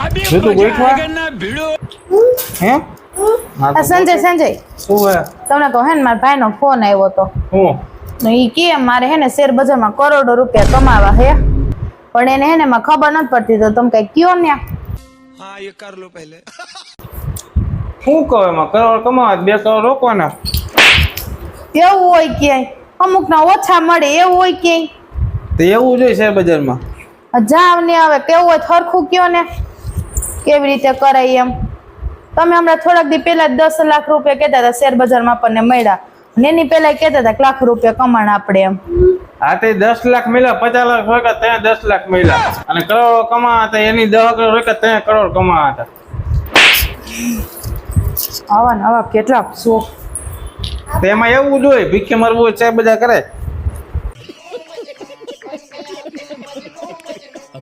તું ગોઠવા હે સંજય શું હે તમને કહો હે ને મારા ભાઈનો ફોન આવ્યો તો હું ઈ કે મારે હે ને શેર બજારમાં કરોડો રૂપિયા કમાવા હે પણ એને હે ને માં ખબર નથી પડતી તો તમે કઈ કયો ને हाँ ये कर लो पहले શું કહો એમાં કરોડ કમાવા 2 કરોડ રોકવાના એવું હોય ક્યાંય અમુક ના ઓછા મળે એવું હોય ક્યાંય તો એવું જોઈએ શેર બજારમાં જાવ ને હવે કેવું હોય સરખું કયો ને કેવી રીતે કરાય એમ તમે હમણાં થોડાક દી પહેલા 10 લાખ રૂપિયા કહેતા હતા શેર બજારમાં આપણને મળ્યા અને એની પહેલા કહેતા હતા કે લાખ રૂપિયા કમાણ આપણે એમ આ તે 10 લાખ મળ્યા 50 લાખ રોક્યા ત્યાં 10 લાખ મળ્યા અને કરોડો કમાવા હતા એની 10 કરોડ રોક્યા ત્યાં કરોડ કમાવા હતા આવા ને આવા કેટલાક શોખ તેમાં એવું જ હોય ભીખે મરવું હોય ચાય બજાર કરે